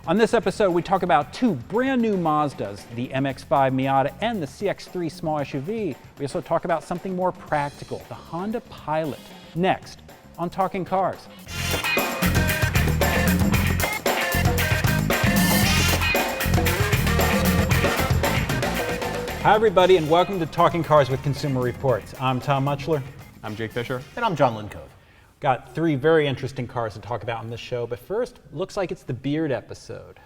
On this episode, we talk about two brand new Mazdas, the MX-5 Miata and the CX-3 small SUV. We also talk about something more practical, the Honda Pilot. Next, on Talking Cars. Hi everybody, and welcome to Talking Cars with Consumer Reports. I'm Tom Mutchler. I'm Jake Fisher. And I'm John Lincove. Got three very interesting cars to talk about on this show, but first, looks like it's the beard episode.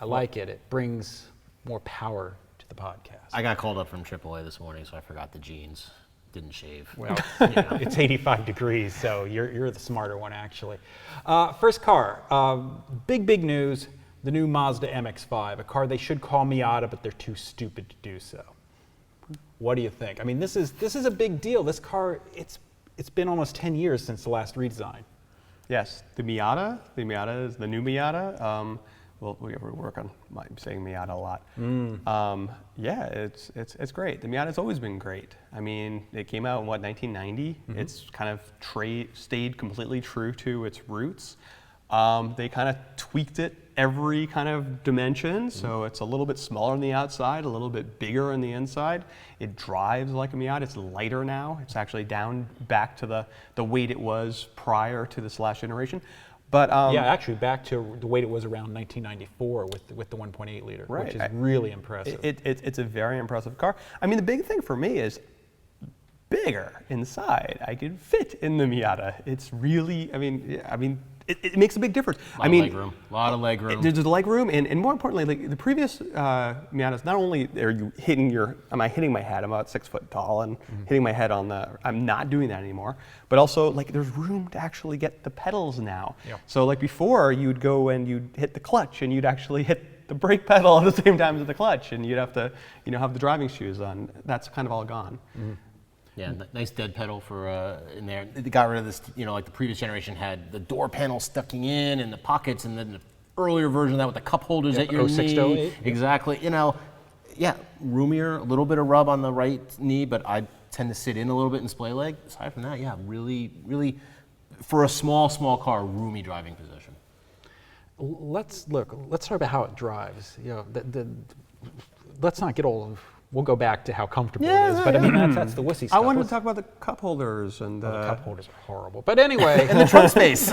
I like it. It brings more power to the podcast. I got called up from AAA this morning, so I forgot the jeans. Didn't shave. Well, it's 85 degrees, so you're the smarter one, actually. First car, big news, the new Mazda MX-5, a car they should call Miata, but they're too stupid to do so. What do you think? I mean, this is a big deal. This car, it's been almost 10 years since the last redesign. Yes, the Miata is the new Miata. We work on saying Miata a lot. Yeah, it's great. The Miata's always been great. I mean, it came out in 1990. Mm-hmm. It's kind of stayed completely true to its roots. They kind of tweaked it every kind of dimension, so it's a little bit smaller on the outside, a little bit bigger on the inside. It drives like a Miata. It's lighter now. It's actually down back to the weight it was prior to this last generation. But yeah, actually back to the weight it was around 1994 with the 1.8 liter, right. Which is really impressive. It's a very impressive car. I mean, the big thing for me is bigger inside. I could fit in the Miata. It's really, I mean. It makes a big difference. A lot of leg room. There's leg room, and more importantly, like the previous Miatas, not only are you am I hitting my head? I'm about 6 foot tall and hitting my head on the. I'm not doing that anymore. But also, like, there's room to actually get the pedals now. Yep. So, like before, you'd go and you'd hit the clutch, and you'd actually hit the brake pedal at the same time as the clutch, and you'd have to, have the driving shoes on. That's kind of all gone. Mm-hmm. Yeah, nice dead pedal for in there. They got rid of this, like the previous generation had the door panel stucking in and the pockets, and then the earlier version of that with the cup holders at your 06 knee. to 08. Exactly. Roomier, a little bit of rub on the right knee, but I tend to sit in a little bit in splay leg. Aside from that, yeah, really, for a small car, roomy driving position. Let's talk about how it drives. Let's not get all of. We'll go back to how comfortable it is, but I mean that's the wussy stuff. I wanted to talk about the cup holders and the cup holders are horrible. But anyway, and the trunk space.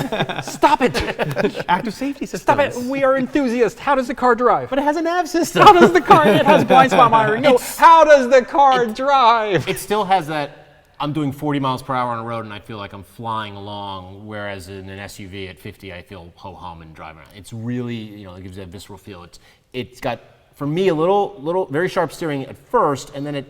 Stop it! Active safety systems. Stop it! We are enthusiasts. How does the car drive? But it has a nav system. How does the car? It has blind spot monitoring. No. How does the car drive? It still has that. I'm doing 40 miles per hour on a road and I feel like I'm flying along, whereas in an SUV at 50 I feel ho-hum and driving around. It's really, it gives that visceral feel. It's got, for me, a little very sharp steering at first, and then a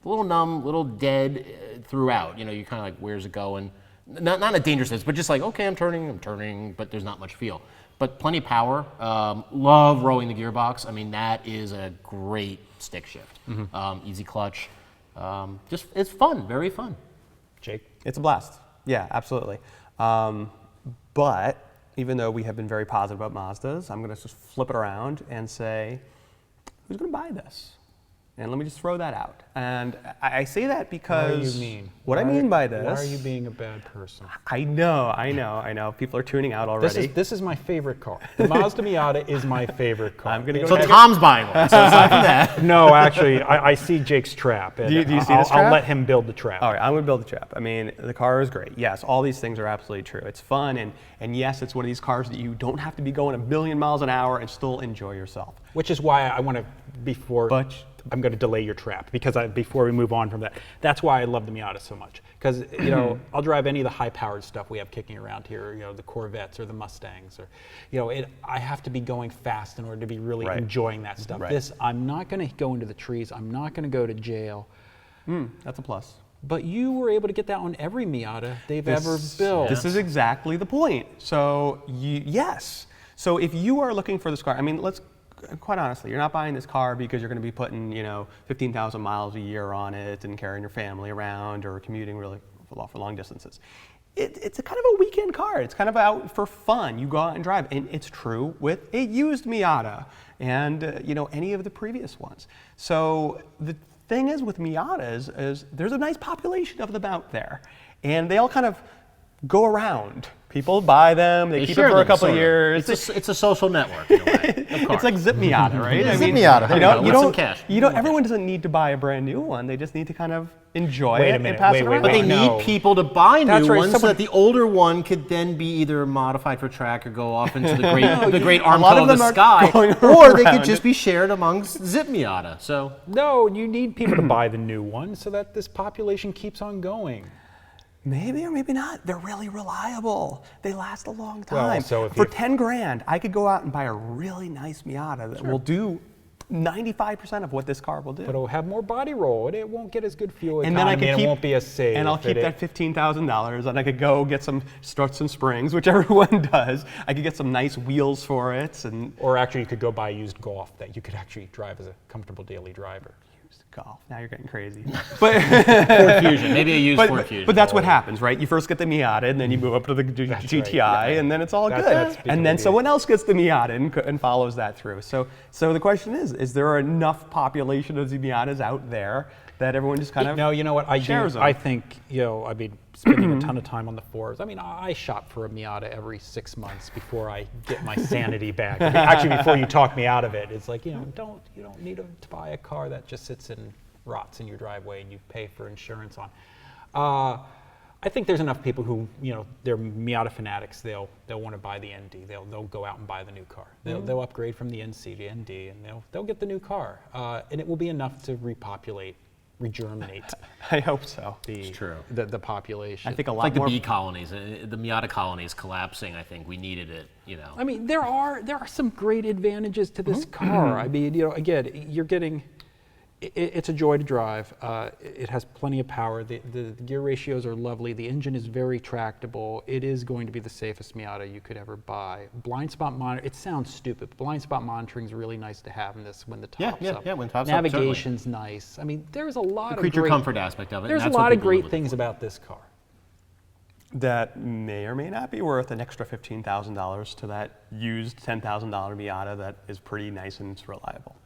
little numb, little dead throughout. You kind of like, where's it going? Not in a dangerous sense, but just like, okay, I'm turning, but there's not much feel. But plenty of power. Love rowing the gearbox. I mean, that is a great stick shift. Mm-hmm. Easy clutch. It's fun, very fun. Jake? It's a blast. Yeah, absolutely. But even though we have been very positive about Mazdas, I'm going to just flip it around and say, who's going to buy this? And let me just throw that out. And I say that because what do you mean? What I mean by this. Why are you being a bad person? I know. People are tuning out already. This is my favorite car. The Mazda Miata is my favorite car. I'm gonna go. So Tom's buying one. So aside from that. No, actually, I see Jake's trap. Do you see this trap? I'll let him build the trap. All right, I'm going to build the trap. I mean, the car is great. Yes, all these things are absolutely true. It's fun, and yes, it's one of these cars that you don't have to be going a billion miles an hour and still enjoy yourself. Which is why I want to, I'm going to delay your trap, because before we move on from that, that's why I love the Miata so much. Because I'll drive any of the high-powered stuff we have kicking around here, the Corvettes or the Mustangs, or I have to be going fast in order to be really enjoying that stuff. Right. I'm not going to go into the trees. I'm not going to go to jail. That's a plus. But you were able to get that on every Miata they've ever built. This is exactly the point. So yes. So if you are looking for this car, I mean, quite honestly, you're not buying this car because you're going to be putting, 15,000 miles a year on it and carrying your family around or commuting really for long distances. It's a kind of a weekend car. It's kind of out for fun. You go out and drive, and it's true with a used Miata and any of the previous ones. So the thing is with Miatas is there's a nice population of them out there, and they all kind of go around. People buy them, they keep it share for a them, couple sort of of. years. It's a social network in a way. Of course. It's like Zip Miata, right? Zip Miata, there you go. you With don't, some cash. everyone doesn't need to buy a brand new one. They just need to kind of enjoy Wait a it minute, and pass wait, it wait, around. But they wait. No. need people to buy That's new right, ones so someone- that the older one could then be either modified for track or go off into the great lot armco of of the them are sky, going or they could around. just be shared amongst Zip Miata. So No, you need people to buy the new one so that this population keeps on going. Maybe or maybe not. They're really reliable. They last a long Well, time. so if For you- 10 grand, I could go out and buy a really nice Miata that will do 95% of what this car will do. But it'll have more body roll. It won't get as good fuel and economy, then I could and keep, it won't be as safe. and I'll keep that $15,000, and I could go get some struts and springs, which everyone does. I could get some nice wheels for it, and Or actually, you could go buy a used Golf that you could actually drive as a comfortable daily driver. use golf. Now you're getting crazy. But Ford Fusion, maybe a used Ford Fusion. But that's what happens, right? You first get the Miata, and then you move up to the GTI, right. and then it's all That's good. becoming And then the- someone else gets the Miata and follows that through. So the question is there enough population of the Miatas out there that everyone just kind of No, you know what? I shares do. them? I think, I mean, spending a ton of time on the fours. I mean, I shop for a Miata every 6 months before I get my sanity back. Actually, before you talk me out of it, it's like, you don't need to buy a car that just sits and rots in your driveway and you pay for insurance on. I think there's enough people who, they're Miata fanatics. They'll want to buy the ND. They'll go out and buy the new car. They'll upgrade from the NC to ND, and they'll get the new car. And it will be enough to regerminate I hope so. the population. I think a It's lot like the more. bee colonies, the Miata colony is collapsing. I think we needed it. I mean, there are some great advantages to this car. I mean, again, you're getting. It's a joy to drive. It has plenty of power. The gear ratios are lovely. The engine is very tractable. It is going to be the safest Miata you could ever buy. Blind spot monitor. It sounds stupid, but blind spot monitoring is really nice to have in this when the top's up. Yeah, when top's up, certainly. Navigation's nice. I mean, there's a lot of creature great, comfort aspect of it. There's a and that's what lot of people are great looking things for. about this car. That may or may not be worth an extra $15,000 to that used $10,000 Miata that is pretty nice and it's reliable.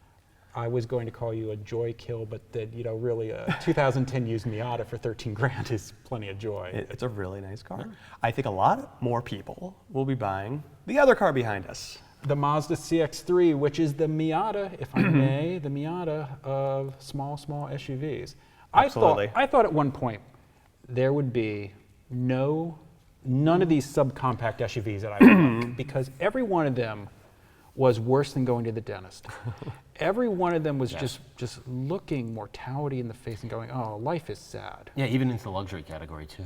I was going to call you a joy kill, but really a 2010 used Miata for 13 grand is plenty of joy. It's a really nice car. I think a lot more people will be buying the other car behind us. The Mazda CX-3, which is the Miata, if I may, the Miata of small SUVs. Absolutely. I thought at one point there would be none of these subcompact SUVs that I would like, because every one of them was worse than going to the dentist. Every one of them was just looking mortality in the face and going, oh, life is sad. Yeah, even into the luxury category too.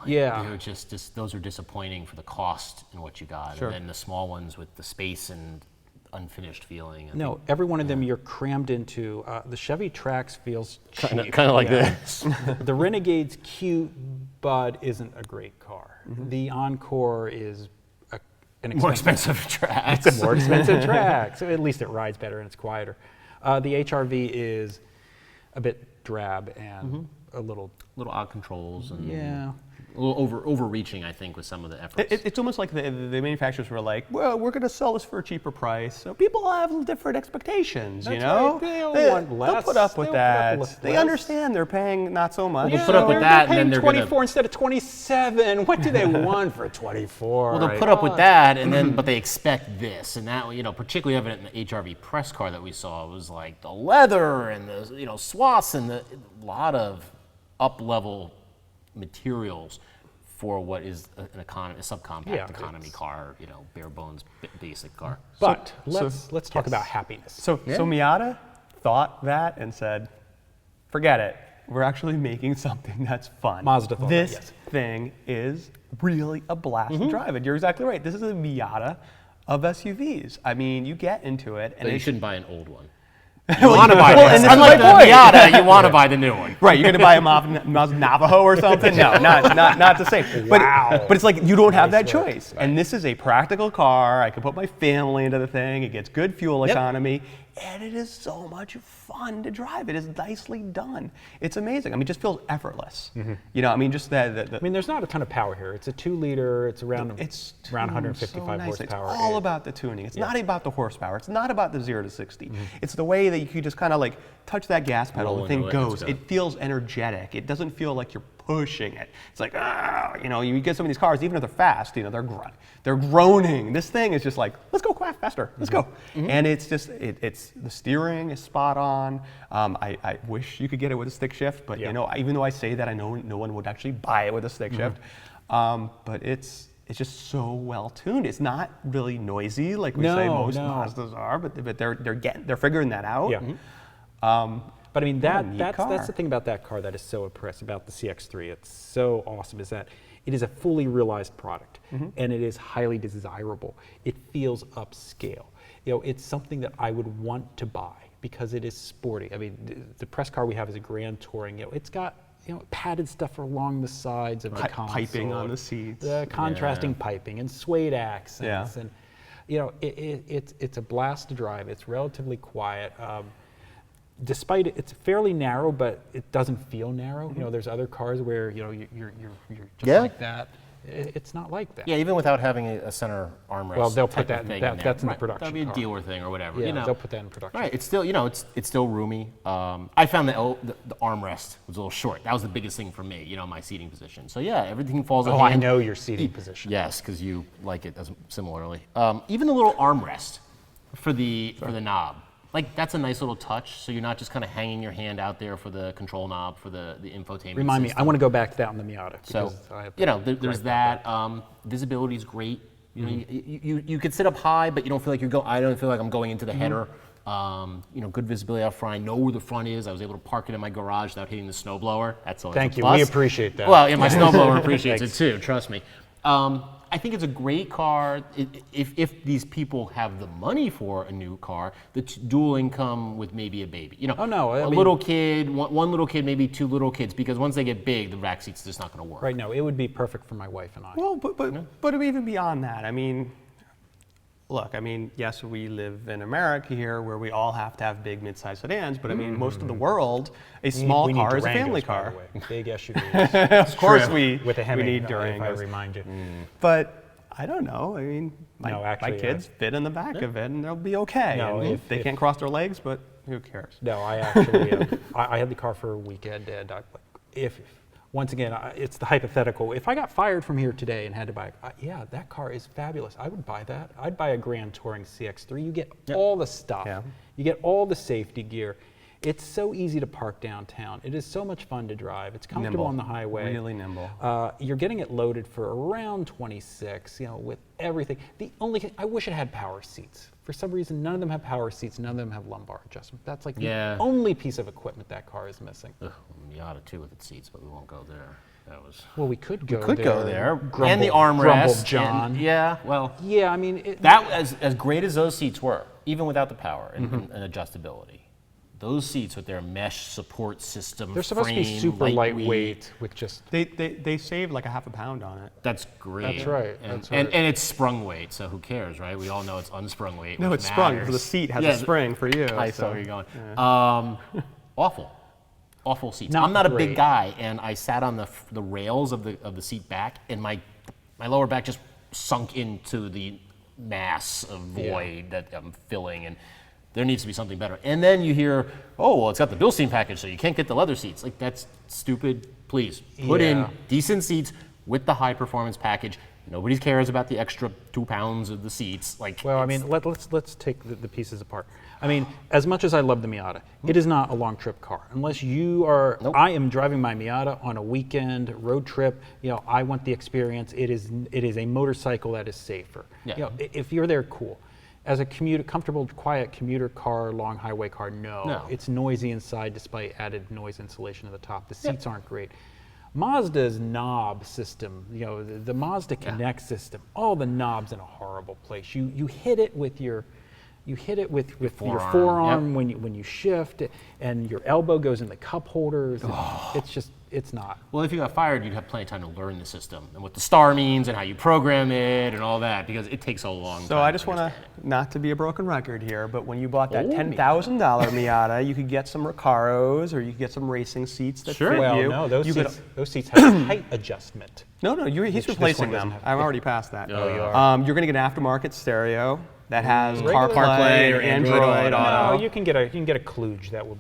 Yeah. They're just those are disappointing for the cost and what you got. Sure. And then the small ones with the space and unfinished feeling. No, every one of them you're crammed into. The Chevy Trax feels cheap. Kind of like Yeah. this. The Renegade's cute, but isn't a great car. Mm-hmm. The Encore is an More expensive tracks. It's a more expensive track, so at least it rides better and it's quieter. The HRV is a bit drab and a little, Little odd controls and yeah. a little overreaching, I think, with some of the efforts. It's almost like the manufacturers were like, well, we're going to sell this for a cheaper price. So people have different expectations, That's you know? right. They'll want less. They'll put up with They'll put up that. with They less. understand they're paying not so much. They'll put up with they're that, and paying then they're gonna- 24 instead of 27. What do they want for 24? Well, they'll right? put up with that, and then but they expect this, and that particularly evident in the HRV press car that we saw was like the leather and the swaths and the lot of up-level materials for what is a subcompact Yeah, economy car, bare bones basic car. But So- let's talk about happiness. So Miata thought that and said, forget it. We're actually making something that's fun. Mazda thought that, this yes. thing is really a blast to drive. And you're exactly right. This is a Miata of SUVs. I mean, you get into it, and But you it's shouldn't buy an old one. You want to buy well, this. and this is Unlike the my point. Miata, you want to buy the new one. right. You're going to buy a Mazda Navajo or something? No, not the same. Wow. But it's like you don't have that Nice work. choice. And this is a practical car. I can put my family into the thing. It gets good fuel economy. And it is so much fun to drive. It is nicely done. It's amazing. I mean, it just feels effortless. I mean, just that. I mean, there's not a ton of power here. It's a 2-liter. It's around It's around tuned 155 so nice. horsepower. It's all about the tuning. It's not about the horsepower. It's not about the 0 to 60. It's the way that you can just kind of like touch that gas pedal, Roll the thing into it, goes. let's go. It feels energetic. It doesn't feel like you're pushing it. It's like, you know, you get some of these cars, even if they're fast, you know, they're groaning. This thing is just like, let's go faster, let's go. And it's just, it's the steering is spot on. I wish you could get it with a stick shift, but you know, even though I say that, I know no one would actually buy it with a stick shift. But it's just so well tuned. It's not really noisy like we say most Mazdas are, but they're figuring that out. But I mean, that's car. the thing about that car that is so impressive about the CX-3. It's so awesome is that it is a fully realized product, and it is highly desirable. It feels upscale. You know, it's something that I would want to buy because it is sporty. I mean, the press car we have is a Grand Touring. You know, it's got padded stuff along the sides of the console, piping on the seats, contrasting piping and suede accents, and you know, it's a blast to drive. It's relatively quiet. Despite it's fairly narrow, but it doesn't feel narrow. You know, there's other cars where you're just like that. It's not like that. Yeah, even without having a center armrest. Well, they'll put that. in That's in the production. That'll be a car. dealer thing or whatever. Yeah, you know. they'll put that in production. Right. It's still, it's still roomy. I found the armrest was a little short. That was the biggest thing for me. You know, my seating position. So yeah, everything falls. Oh, I know your seating position. Yes, because you like it similarly. Even the little armrest for the knob. Like, that's a nice little touch, so you're not just kind of hanging your hand out there for the control knob, for the infotainment Remind me, system. I want to go back to that on the Miata. So, there's that. Visibility is great. You know, you could sit up high, but you don't feel like I don't feel like I'm going into the header. Good visibility out front. I know where the front is. I was able to park it in my garage without hitting the snowblower. That's always Thank a you. plus. We appreciate that. Well, yeah, my snowblower appreciates it too. Trust me. I think it's a great car if these people have the money for a new car. The dual income with maybe a baby. You know, little kid, one little kid, maybe two little kids. Because once they get big, the back seat's just not going to work. Right. No, it would be perfect for my wife and I. Well, but even beyond that, I mean, look, I mean, yes, we live in America here where we all have to have big mid-size sedans, but I mean, most of the world, a small car is a family car. By the way. Big SUVs. Of course we with a Hemi, need if Durangos. I remind you. But I don't know. I mean, my kids fit in the back of it, and they'll be okay. No, and they can't cross their legs, but who cares? No, I actually, I had the car for a weekend, and once again, it's the hypothetical. If I got fired from here today and had to buy, that car is fabulous. I would buy that. I'd buy a Grand Touring CX-3. You get all the stuff. Yeah. You get all the safety gear. It's so easy to park downtown. It is so much fun to drive. It's comfortable on the highway. Really nimble. You're getting it loaded for around 26, with everything. The only thing, I wish it had power seats. For some reason, none of them have power seats. None of them have lumbar adjustment. That's like the only piece of equipment that car is missing. Ugh, Miata too with its seats, but we won't go there. That was. Well, we could go there. Grumble, and the armrest. John. Yeah, I mean. As great as those seats were, even without the power and adjustability, those seats with their mesh support system, they're supposed to be super lightweight with just. They save like a half a pound on it. That's great. That's right. And it's sprung weight, so who cares, right? We all know it's unsprung weight. No, it's sprung because the seat has a spring for you. I saw where you're going. Yeah. Awful seats. I'm not a big guy, and I sat on the rails of the seat back, and my lower back just sunk into the mass of void that I'm filling, and there needs to be something better. And then you hear, it's got the Bilstein package, so you can't get the leather seats. Like, that's stupid. Please put in decent seats with the high performance package. Nobody cares about the extra 2 pounds of the seats. Well, I mean, let's take the pieces apart. I mean, as much as I love the Miata, it is not a long trip car. Unless you are, I am driving my Miata on a weekend road trip. I want the experience. It is a motorcycle that is safer. Yeah. If you're there, cool. As a comfortable, quiet commuter car, long highway car, no. It's noisy inside despite added noise insulation at the top. The seats aren't great. Mazda's knob system, the Mazda Connect system, all the knobs in a horrible place. You hit it with your your forearm when you shift, and your elbow goes in the cup holders. It's not. Well, if you got fired, you'd have plenty of time to learn the system and what the star means and how you program it and all that, because it takes so long. So I just want to, not to be a broken record here, but when you bought that $10,000 Miata, you could get some Recaros or you could get some racing seats that fit you. No, those seats have a height adjustment. No, he's replacing them. I'm already past that. Oh, you are. You're going to get an aftermarket stereo that has CarPlay or Android Auto. No, you can get a kludge that will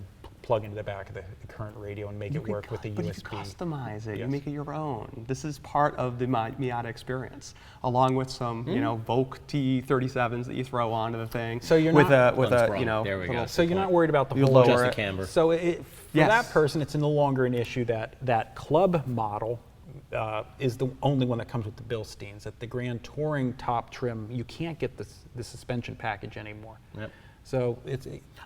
plug into the back of the current radio and make it work with the But USB. you can customize it. You Yes. make it your own. This is part of the Miata experience, along with some, Volk T37s that you throw onto the thing. So you're with not- with One's a, broke. There we go. So you're not worried about the You whole lower Just the it. camber. So for Yes. that person, it's no longer an issue that club model is the only one that comes with the Bilsteins. At the Grand Touring top trim, you can't get the suspension package anymore. Yep. So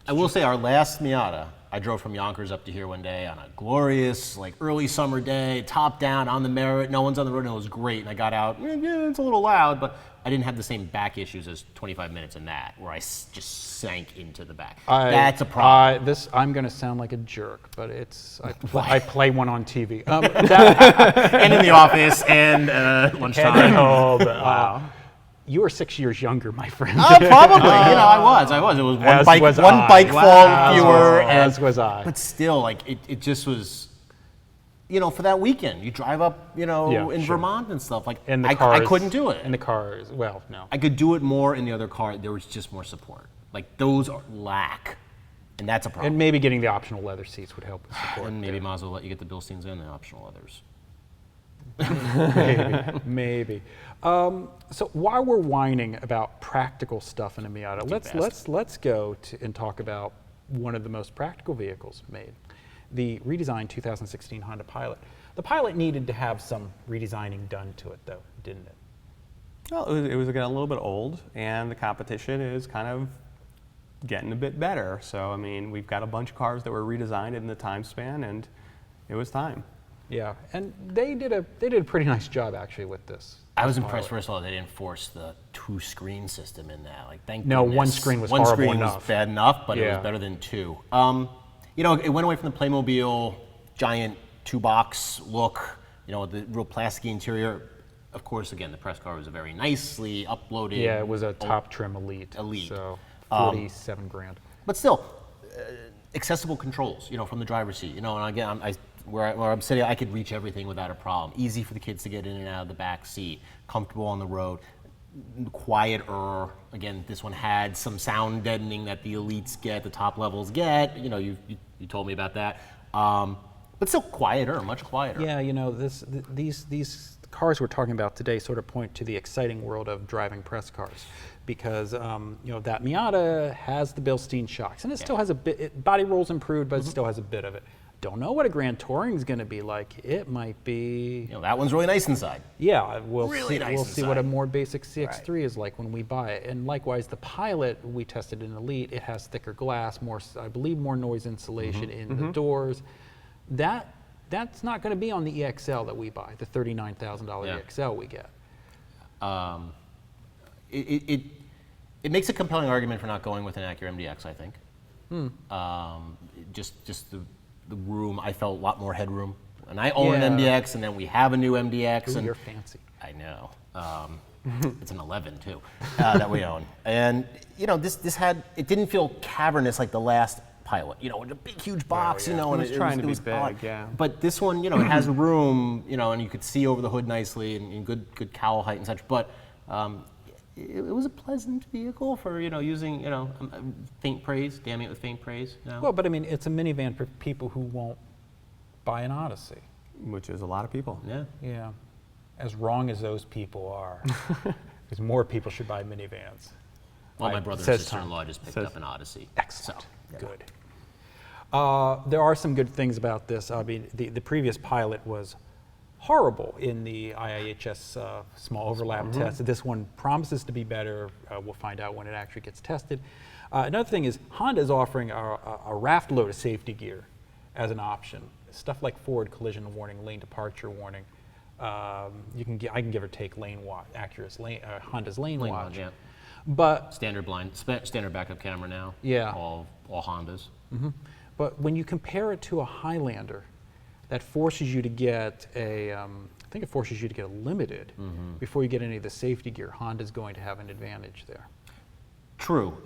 I will say our last Miata, I drove from Yonkers up to here one day on a glorious, like early summer day, top down on the Merritt, no one's on the road, and it was great. And I got out, yeah, it's a little loud, but I didn't have the same back issues as 25 minutes in that, where I just sank into the back. That's a problem. I'm going to sound like a jerk, but I play one on TV. And in the office, and lunchtime. Wow. You were 6 years younger, my friend. Oh, probably. I was. It was As was one I. bike fall fewer. As was I. But still, like it just was. For that weekend, you drive up, in sure. Vermont and stuff. Like And the I cars, couldn't do it. And the cars, well, no. I could do it more in the other car. There was just more support. Like those lack, and that's a problem. And maybe getting the optional leather seats would help with support. And maybe might as well let you get the Bilsteins and the optional leathers. Maybe. So while we're whining about practical stuff in a Miata, let's go and talk about one of the most practical vehicles made, the redesigned 2016 Honda Pilot. The Pilot needed to have some redesigning done to it, though, didn't it? Well, it was getting a little bit old, and the competition is kind of getting a bit better. So, I mean, we've got a bunch of cars that were redesigned in the time span, and it was time. Yeah, and they did a pretty nice job actually with this. I was this impressed. Pilot. First of all, they didn't force the 2-screen system in that. Like, thank No, goodness. one screen was one horrible screen enough. was bad enough, but it Yeah. was better than 2. It went away from the Playmobil giant 2-box look. With the real plasticky interior. Of course, again, the press car was a very nicely uploaded. Yeah, it was a top trim Elite. Elite. So 47 grand. But still, accessible controls, from the driver's seat. And again, where I'm sitting, I could reach everything without a problem. Easy for the kids to get in and out of the back seat. Comfortable on the road. Quieter. Again, this one had some sound deadening that the Elites get, the top levels get. You told me about that. But still quieter, much quieter. Yeah, these cars we're talking about today sort of point to the exciting world of driving press cars, because that Miata has the Bilstein shocks, and it still has a bit. Body roll's improved, but it still has a bit of it. Don't know what a Grand Touring is going to be like. It might be. That one's really nice inside. Yeah, we'll Really see. nice We'll see what a inside. more basic CX-3 is like when we buy it. And likewise, the Pilot we tested in Elite. It has thicker glass, I believe more noise insulation in the doors. That's not going to be on the EXL that we buy, the $39,000 Yeah. EXL we get. It makes a compelling argument for not going with an Acura MDX, I think. Just the room, I felt a lot more headroom. And I own an Yeah. MDX, and then we have a new MDX. Ooh, and you're fancy. I know. It's an 11 too that we own, and this it didn't feel cavernous like the last Pilot. With a big huge box. yeah. And It was trying to be odd. big, yeah. But this one, it has room, and you could see over the hood nicely and good cowl height and such. But it was a pleasant vehicle for using faint praise, damning it with faint praise. Well, but I mean, it's a minivan for people who won't buy an Odyssey. Which is a lot of people. Yeah. Yeah, as wrong as those people are, because more people should buy minivans. Well, my brother and Says sister-in-law just picked up an Odyssey. Excellent. So, Good. There are some good things about this. I mean, the previous Pilot was horrible in the IIHS small overlap test. This one promises to be better. We'll find out when it actually gets tested. Another thing is Honda is offering a raft load of safety gear as an option. Stuff like forward collision warning, lane departure warning. I can give or take Acura's Honda's lane watch. yeah. But Standard backup camera now. Yeah. All Hondas. But when you compare it to a Highlander, that forces you to get I think it forces you to get a limited before you get any of the safety gear. Honda's going to have an advantage there. True.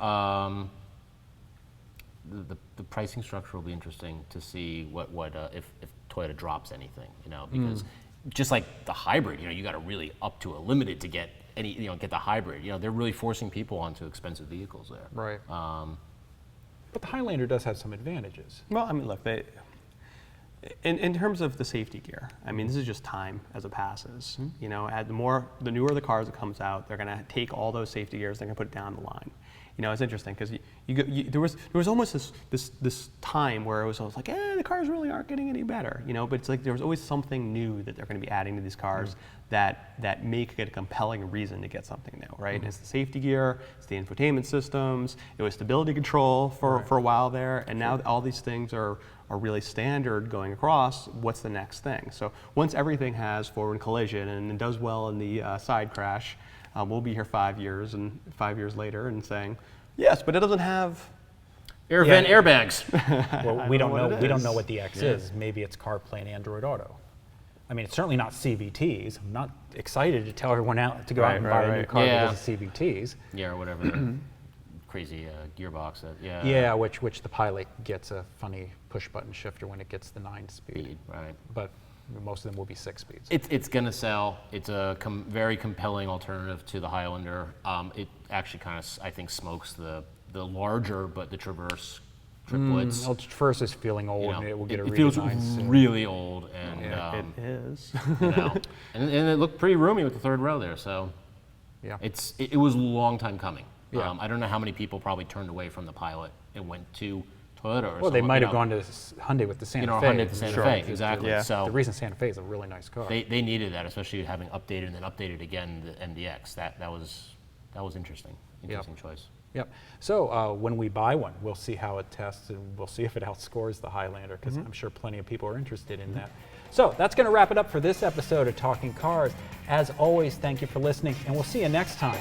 The pricing structure will be interesting to see if Toyota drops anything, because just like the hybrid, you got to really up to a limited to get get the hybrid. They're really forcing people onto expensive vehicles there. Right. But the Highlander does have some advantages. Well, I mean, look, in terms of the safety gear, I mean, this is just time as it passes. You know, the newer the cars that comes out, they're going to take all those safety gears, they're going to put it down the line. You know, it's interesting because there was almost this time where it was always like, the cars really aren't getting any better. You know, but it's like there was always something new that they're going to be adding to these cars that make it a compelling reason to get something new, right? It's the safety gear, it's the infotainment systems, it was stability control for a while there, and now all these things are really standard going across. What's the next thing? So once everything has forward collision and it does well in the side crash, we'll be here 5 years and 5 years later and saying, yes, but it doesn't have air vent airbags. Well, we don't know. what it We don't is. know what the X is. Maybe it's CarPlay and Android Auto. I mean, it's certainly not CVTs. I'm not excited to tell everyone out to go out and buy a new car Yeah. because of CVTs. Yeah, or whatever. The crazy gearbox. Yeah, which the Pilot gets a funny push-button shifter when it gets the 9-speed. Right. But most of them will be 6 speeds. It's going to sell. It's a very compelling alternative to the Highlander. It actually kind of, I think, smokes the larger, but the Traverse triplets. Well, Traverse is feeling old, You know, and it will get a it feels redesign soon. really old, and it is. you know, and it looked pretty roomy with the third row there. So Yeah. it was a long time coming. Yeah. I don't know how many people probably turned away from the Pilot and went to Toyota or Well, they someone, might you have know, gone to Hyundai with the Santa Fe. Hyundai to Santa Fe, exactly. Yeah. So The reason Santa Fe is a really nice car. they needed that, especially having updated and then updated again the MDX. That was interesting. Interesting choice. Yep. So when we buy one, we'll see how it tests, and we'll see if it outscores the Highlander, because I'm sure plenty of people are interested in that. So that's going to wrap it up for this episode of Talking Cars. As always, thank you for listening, and we'll see you next time.